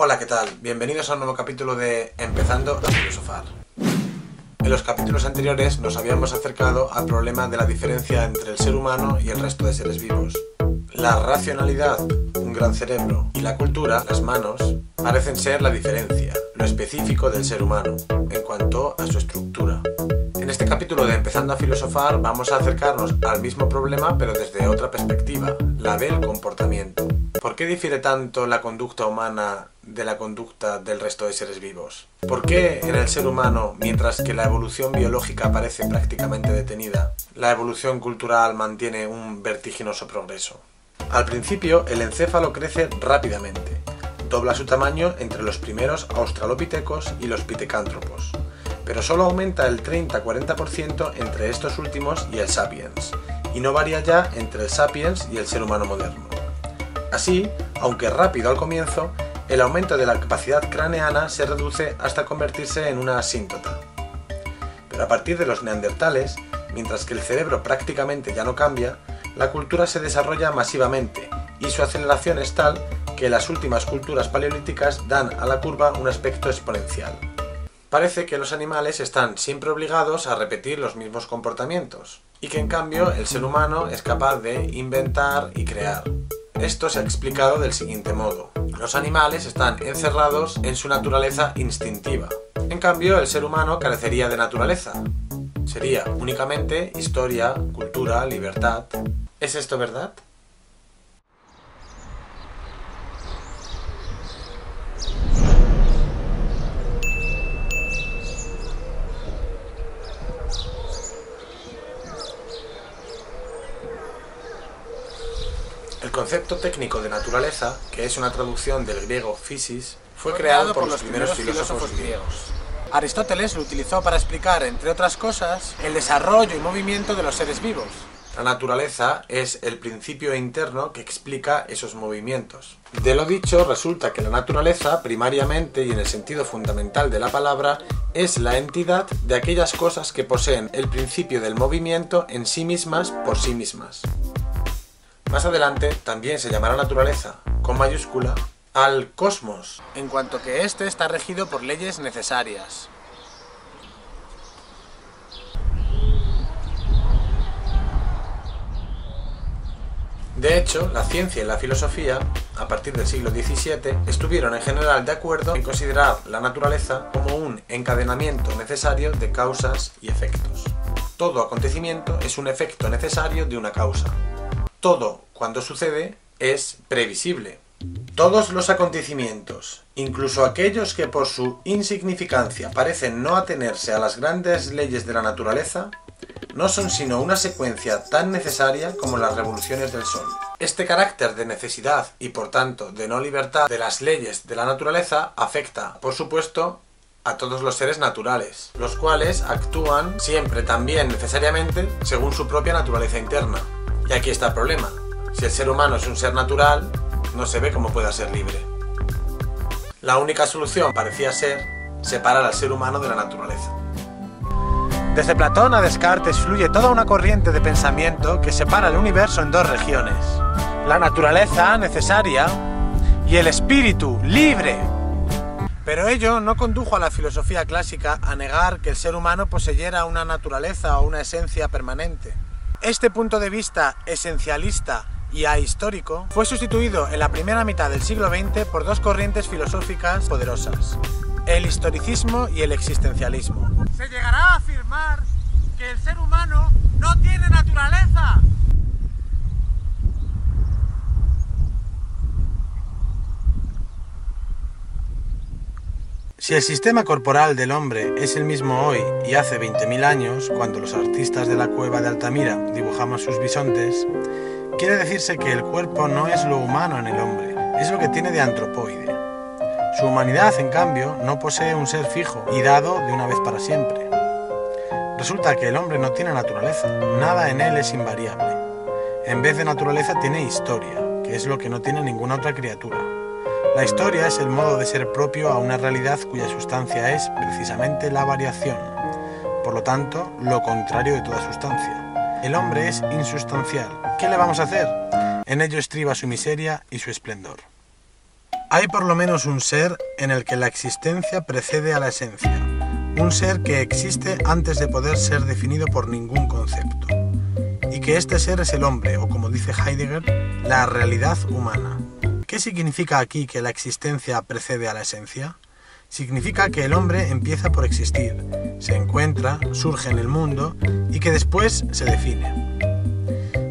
Hola, ¿qué tal? Bienvenidos a un nuevo capítulo de Empezando a Filosofar. En los capítulos anteriores nos habíamos acercado al problema de la diferencia entre el ser humano y el resto de seres vivos. La racionalidad, un gran cerebro, y la cultura, las manos, parecen ser la diferencia, lo específico del ser humano, en cuanto a su estructura. En este capítulo de Empezando a Filosofar vamos a acercarnos al mismo problema pero desde otra perspectiva, la del comportamiento. ¿Por qué difiere tanto la conducta humana de la conducta del resto de seres vivos? ¿Por qué en el ser humano, mientras que la evolución biológica parece prácticamente detenida, la evolución cultural mantiene un vertiginoso progreso? Al principio, el encéfalo crece rápidamente. Dobla su tamaño entre los primeros australopitecos y los pitecántropos, pero solo aumenta el 30-40% entre estos últimos y el sapiens, y no varía ya entre el sapiens y el ser humano moderno. Así, aunque rápido al comienzo, el aumento de la capacidad craneana se reduce hasta convertirse en una asíntota. Pero a partir de los neandertales, mientras que el cerebro prácticamente ya no cambia, la cultura se desarrolla masivamente y su aceleración es tal que las últimas culturas paleolíticas dan a la curva un aspecto exponencial. Parece que los animales están siempre obligados a repetir los mismos comportamientos y que en cambio el ser humano es capaz de inventar y crear. Esto se ha explicado del siguiente modo. Los animales están encerrados en su naturaleza instintiva. En cambio, el ser humano carecería de naturaleza. Sería únicamente historia, cultura, libertad. ¿Es esto verdad? El concepto técnico de naturaleza, que es una traducción del griego physis, fue creado por los primeros filósofos griegos. Aristóteles lo utilizó para explicar, entre otras cosas, el desarrollo y movimiento de los seres vivos. La naturaleza es el principio interno que explica esos movimientos. De lo dicho, resulta que la naturaleza, primariamente y en el sentido fundamental de la palabra, es la entidad de aquellas cosas que poseen el principio del movimiento en sí mismas por sí mismas. Más adelante también se llamará naturaleza, con mayúscula, al cosmos, en cuanto que éste está regido por leyes necesarias. De hecho, la ciencia y la filosofía, a partir del siglo XVII, estuvieron en general de acuerdo en considerar la naturaleza como un encadenamiento necesario de causas y efectos. Todo acontecimiento es un efecto necesario de una causa. Todo, cuando sucede, es previsible. Todos los acontecimientos, incluso aquellos que por su insignificancia parecen no atenerse a las grandes leyes de la naturaleza, no son sino una secuencia tan necesaria como las revoluciones del Sol. Este carácter de necesidad y por tanto de no libertad de las leyes de la naturaleza afecta, por supuesto, a todos los seres naturales, los cuales actúan siempre también necesariamente según su propia naturaleza interna. Y aquí está el problema. Si el ser humano es un ser natural, no se ve cómo pueda ser libre. La única solución parecía ser separar al ser humano de la naturaleza. Desde Platón a Descartes fluye toda una corriente de pensamiento que separa el universo en dos regiones: la naturaleza necesaria y el espíritu libre. Pero ello no condujo a la filosofía clásica a negar que el ser humano poseyera una naturaleza o una esencia permanente. Este punto de vista esencialista y ahistórico fue sustituido en la primera mitad del siglo XX por dos corrientes filosóficas poderosas: el historicismo y el existencialismo. Se llegará a afirmar que el ser humano no tiene naturaleza. Si el sistema corporal del hombre es el mismo hoy y hace 20.000 años, cuando los artistas de la cueva de Altamira dibujamos sus bisontes, quiere decirse que el cuerpo no es lo humano en el hombre, es lo que tiene de antropoide. Su humanidad, en cambio, no posee un ser fijo y dado de una vez para siempre. Resulta que el hombre no tiene naturaleza, nada en él es invariable. En vez de naturaleza tiene historia, que es lo que no tiene ninguna otra criatura. La historia es el modo de ser propio a una realidad cuya sustancia es precisamente la variación, por lo tanto, lo contrario de toda sustancia. El hombre es insustancial. ¿Qué le vamos a hacer? En ello estriba su miseria y su esplendor. Hay por lo menos un ser en el que la existencia precede a la esencia, un ser que existe antes de poder ser definido por ningún concepto, y que este ser es el hombre, o como dice Heidegger, la realidad humana. ¿Qué significa aquí que la existencia precede a la esencia? Significa que el hombre empieza por existir, se encuentra, surge en el mundo y que después se define.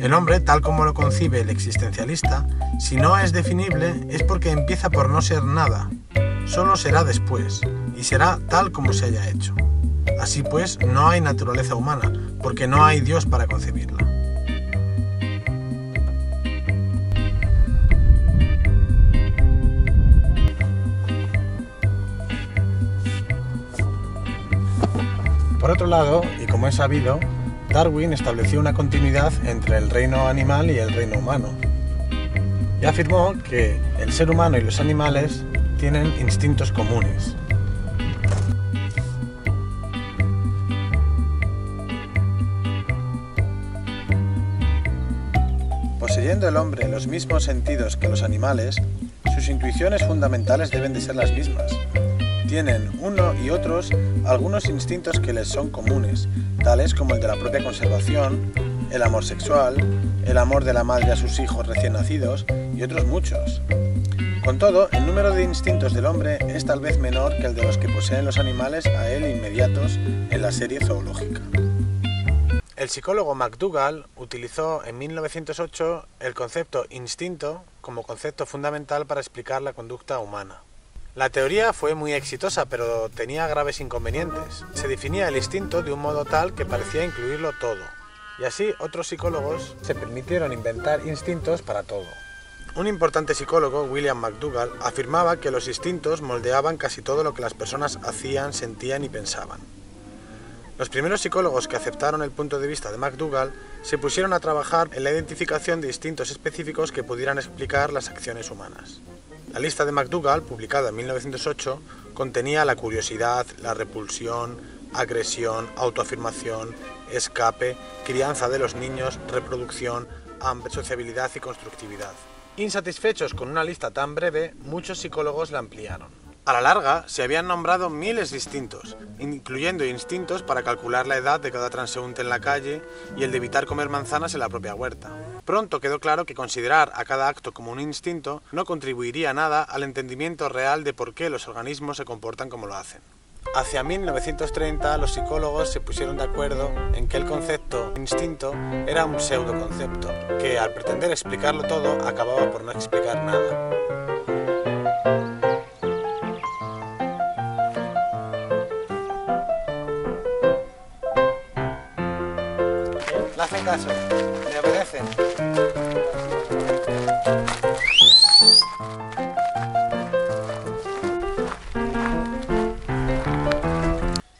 El hombre, tal como lo concibe el existencialista, si no es definible es porque empieza por no ser nada, solo será después, y será tal como se haya hecho. Así pues, no hay naturaleza humana, porque no hay Dios para concebirla. Por otro lado, y como es sabido, Darwin estableció una continuidad entre el reino animal y el reino humano. Y afirmó que el ser humano y los animales tienen instintos comunes. Poseyendo el hombre los mismos sentidos que los animales, sus intuiciones fundamentales deben de ser las mismas. Tienen uno y otros algunos instintos que les son comunes, tales como el de la propia conservación, el amor sexual, el amor de la madre a sus hijos recién nacidos y otros muchos. Con todo, el número de instintos del hombre es tal vez menor que el de los que poseen los animales a él inmediatos en la serie zoológica. El psicólogo McDougall utilizó en 1908 el concepto instinto como concepto fundamental para explicar la conducta humana. La teoría fue muy exitosa, pero tenía graves inconvenientes. Se definía el instinto de un modo tal que parecía incluirlo todo, y así otros psicólogos se permitieron inventar instintos para todo. Un importante psicólogo, William McDougall, afirmaba que los instintos moldeaban casi todo lo que las personas hacían, sentían y pensaban. Los primeros psicólogos que aceptaron el punto de vista de McDougall se pusieron a trabajar en la identificación de instintos específicos que pudieran explicar las acciones humanas. La lista de McDougall, publicada en 1908, contenía la curiosidad, la repulsión, agresión, autoafirmación, escape, crianza de los niños, reproducción, hambre, sociabilidad y constructividad. Insatisfechos con una lista tan breve, muchos psicólogos la ampliaron. A la larga, se habían nombrado miles de instintos, incluyendo instintos para calcular la edad de cada transeúnte en la calle y el de evitar comer manzanas en la propia huerta. Pronto quedó claro que considerar a cada acto como un instinto no contribuiría nada al entendimiento real de por qué los organismos se comportan como lo hacen. Hacia 1930 los psicólogos se pusieron de acuerdo en que el concepto instinto era un pseudoconcepto, que al pretender explicarlo todo acababa por no explicar nada. Le hacen caso, le obedecen.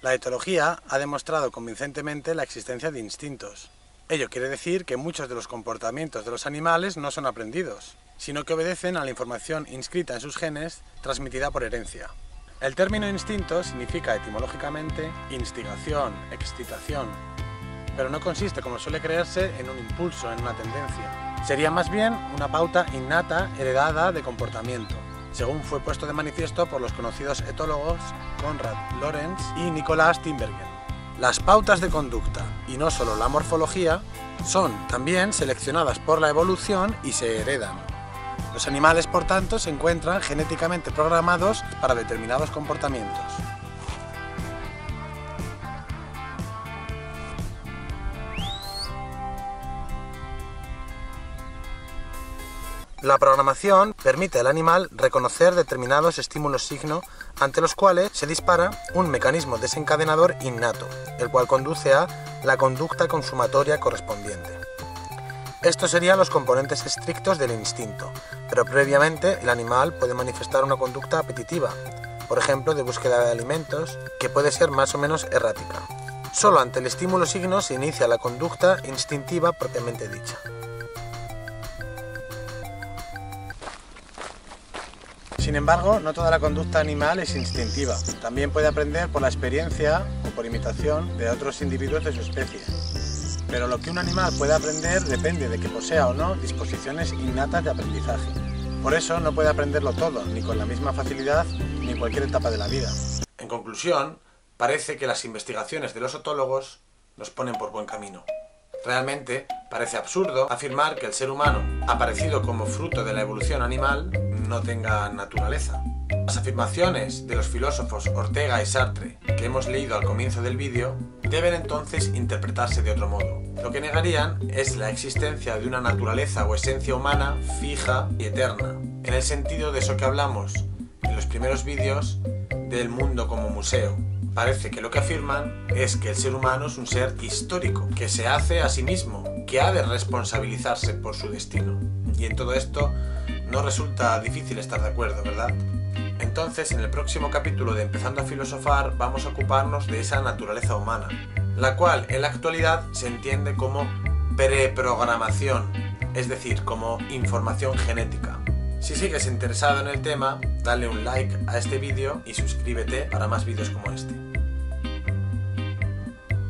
La etología ha demostrado convincentemente la existencia de instintos. Ello quiere decir que muchos de los comportamientos de los animales no son aprendidos, sino que obedecen a la información inscrita en sus genes transmitida por herencia. El término instinto significa etimológicamente instigación, excitación, pero no consiste, como suele creerse, en un impulso, en una tendencia. Sería más bien una pauta innata heredada de comportamiento, según fue puesto de manifiesto por los conocidos etólogos Konrad Lorenz y Nicolás Tinbergen. Las pautas de conducta, y no solo la morfología, son también seleccionadas por la evolución y se heredan. Los animales, por tanto, se encuentran genéticamente programados para determinados comportamientos. La programación permite al animal reconocer determinados estímulos signo ante los cuales se dispara un mecanismo desencadenador innato, el cual conduce a la conducta consumatoria correspondiente. Estos serían los componentes estrictos del instinto, pero previamente el animal puede manifestar una conducta apetitiva, por ejemplo de búsqueda de alimentos, que puede ser más o menos errática. Solo ante el estímulo signo se inicia la conducta instintiva propiamente dicha. Sin embargo, no toda la conducta animal es instintiva. También puede aprender por la experiencia o por imitación de otros individuos de su especie. Pero lo que un animal puede aprender depende de que posea o no disposiciones innatas de aprendizaje. Por eso no puede aprenderlo todo, ni con la misma facilidad, ni en cualquier etapa de la vida. En conclusión, parece que las investigaciones de los otólogos nos ponen por buen camino. Realmente parece absurdo afirmar que el ser humano, aparecido como fruto de la evolución animal, no tenga naturaleza. Las afirmaciones de los filósofos Ortega y Sartre que hemos leído al comienzo del vídeo deben entonces interpretarse de otro modo. Lo que negarían es la existencia de una naturaleza o esencia humana fija y eterna, en el sentido de eso que hablamos en los primeros vídeos del mundo como museo. Parece que lo que afirman es que el ser humano es un ser histórico, que se hace a sí mismo, que ha de responsabilizarse por su destino. Y en todo esto no resulta difícil estar de acuerdo, ¿verdad? Entonces, en el próximo capítulo de Empezando a Filosofar vamos a ocuparnos de esa naturaleza humana, la cual en la actualidad se entiende como preprogramación, es decir, como información genética. Si sigues interesado en el tema, dale un like a este vídeo y suscríbete para más vídeos como este.